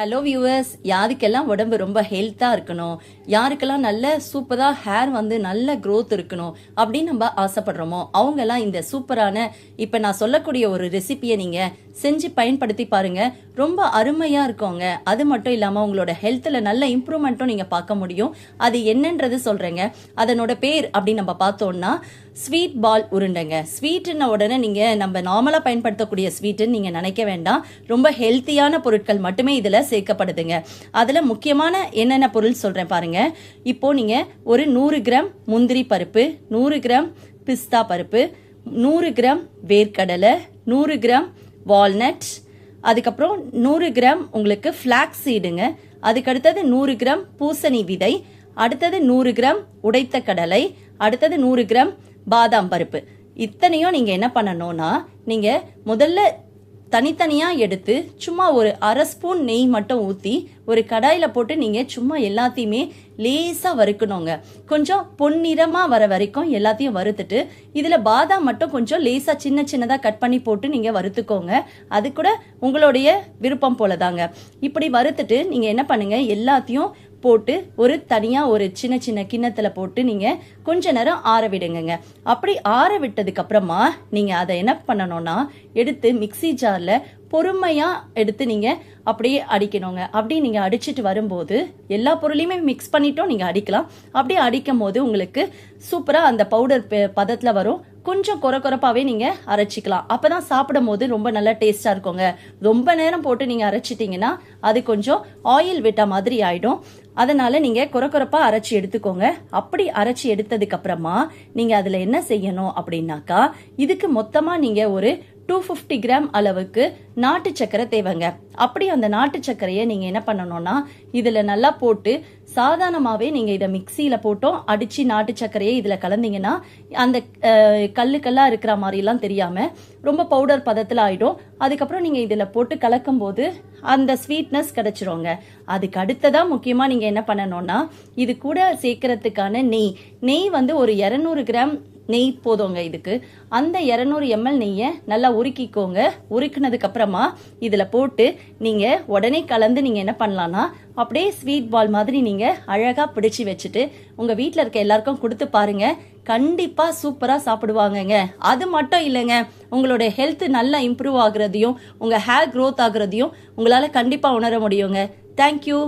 Hello viewers, யாருக்கெல்லாம் உடம்பு ரொம்ப ஹெல்த்தாக இருக்கணும், யாருக்கெல்லாம் நல்ல சூப்பராக ஹேர் வந்து நல்ல க்ரோத் இருக்கணும் அப்படின்னு நம்ம ஆசைப்படுறோமோ அவங்கெல்லாம் இந்த சூப்பரான இப்போ நான் சொல்லக்கூடிய ஒரு ரெசிபியை நீங்கள் செஞ்சு பயன்படுத்தி பாருங்க. ரொம்ப அருமையாக இருக்கோங்க. அது மட்டும் இல்லாமல் உங்களோட ஹெல்த்தில் நல்ல இம்ப்ரூவ்மெண்ட்டும் நீங்கள் பார்க்க முடியும். அது என்னன்றது சொல்கிறேங்க. அதனோட பேர் அப்படின்னு நம்ம பார்த்தோம்னா ஸ்வீட் பால் உருண்டைங்க. ஸ்வீட்டுன்ன உடனே நீங்கள் நம்ம நார்மலாக பயன்படுத்தக்கூடிய ஸ்வீட்டுன்னு நீங்கள் நினைக்க வேண்டாம். ரொம்ப ஹெல்த்தியான பொருட்கள் மட்டுமே இதில் சேர்க்கப்படுதுங்க. அதில் முக்கியமான என்னென்ன பொருள் சொல்கிறேன் பாருங்க. இப்போ நீங்கள் ஒரு 100 கிராம் முந்திரி பருப்பு, 100 கிராம் பிஸ்தா பருப்பு, 100 கிராம் வேர்க்கடலை, 100 கிராம் வால்நட், அதுக்கப்புறம் 100 கிராம் உங்களுக்கு ஃப்ளாக்ஸ் சீடுங்க. அதுக்கு அடுத்தது 100 கிராம் பூசணி விதை, அடுத்தது 100 கிராம் உடைத்த கடலை, அடுத்தது 100 கிராம் பாதாம் பருப்பு. இத்தனையும் நீங்கள் என்ன பண்ணணும்னா, நீங்கள் முதல்ல தனித்தனியாக எடுத்து சும்மா ஒரு அரை ஸ்பூன் நெய் மட்டும் ஊற்றி ஒரு கடாயில் போட்டு நீங்கள் சும்மா எல்லாத்தையுமே லேசாக வறுக்கணுங்க. கொஞ்சம் பொன்னிறமாக வர வரைக்கும் எல்லாத்தையும் வறுத்துட்டு இதில் பாதாம் மட்டும் கொஞ்சம் லேசாக சின்ன சின்னதாக கட் பண்ணி போட்டு நீங்கள் வறுத்துக்கோங்க. அது கூட உங்களுடைய விருப்பம் போல தாங்க. இப்படி வறுத்துட்டு நீங்கள் என்ன பண்ணுங்க, எல்லாத்தையும் போட்டு ஒரு தனியாக ஒரு சின்ன சின்ன கிண்ணத்தில் போட்டு நீங்கள் கொஞ்ச நேரம் ஆற விடுங்க. அப்படி ஆற விட்டதுக்கு அப்புறமா நீங்கள் அதை என்ன பண்ணணும்னா, எடுத்து மிக்சி ஜாரில் பொறுமையாக எடுத்து நீங்கள் அப்படியே அடிக்கணுங்க. அப்படி நீங்கள் அடிச்சுட்டு வரும்போது எல்லா பொருளையுமே மிக்ஸ் பண்ணிட்டும் நீங்கள் அடிக்கலாம். அப்படியே அடிக்கும் போது உங்களுக்கு சூப்பராக அந்த பவுடர் பதத்தில் வரும். கொஞ்சம் கொரப்பாவே நீங்கள் அரைச்சிக்கலாம். அப்போ தான் சாப்பிடும் போது ரொம்ப நல்லா டேஸ்ட்டாக இருக்குங்க. ரொம்ப நேரம் போட்டு நீங்கள் அரைச்சிட்டிங்கன்னா அது கொஞ்சம் ஆயில் விட்ட மாதிரி ஆகிடும். அதனால் நீங்கள் கொரப்பாக அரைச்சி எடுத்துக்கோங்க. அப்படி அரைச்சி எடுத்ததுக்கு அப்புறமா நீங்கள் அதில் என்ன செய்யணும் அப்படின்னாக்கா, இதுக்கு மொத்தமாக நீங்கள் ஒரு 250 கிராம் அளவுக்கு நாட்டு சக்கரை தேவைங்க. அப்படி அந்த நாட்டு சர்க்கரையை நீங்கள் என்ன பண்ணணும்னா, இதில் நல்லா போட்டு சாதாரணமாகவே நீங்கள் இதை மிக்சியில் போட்டோம் அடித்து நாட்டு சர்க்கரையை இதில் கலந்தீங்கன்னா அந்த கல்லாக இருக்கிற மாதிரிலாம் தெரியாமல் ரொம்ப பவுடர் பதத்தில் ஆகிடும். அதுக்கப்புறம் நீங்கள் இதில் போட்டு கலக்கும் போது அந்த ஸ்வீட்னஸ் கிடைச்சிருங்க. அதுக்கு அடுத்ததான் முக்கியமாக நீங்கள் என்ன பண்ணணும்னா, இது கூட சேர்க்கறதுக்கான நெய் வந்து ஒரு 200 கிராம் நெய் போதுங்க இதுக்கு. அந்த 200 ml நெய்யை நல்லா உருக்கிக்கோங்க. உருக்கினதுக்கு அப்புறமா இதில் போட்டு நீங்கள் உடனே கலந்து நீங்கள் என்ன பண்ணலான்னா, அப்படியே ஸ்வீட் பால் மாதிரி நீங்கள் அழகாக பிடிச்சி வச்சுட்டு உங்கள் வீட்டில் இருக்க எல்லாருக்கும் கொடுத்து பாருங்க. கண்டிப்பாக சூப்பராக சாப்பிடுவாங்கங்க. அது மட்டும் இல்லைங்க, உங்களோட ஹெல்த் நல்லா இம்ப்ரூவ் ஆகுறதையும் உங்கள் ஹேர் க்ரோத் ஆகுறதையும் உங்களால் கண்டிப்பாக உணர முடியுங்க. தேங்க்யூ.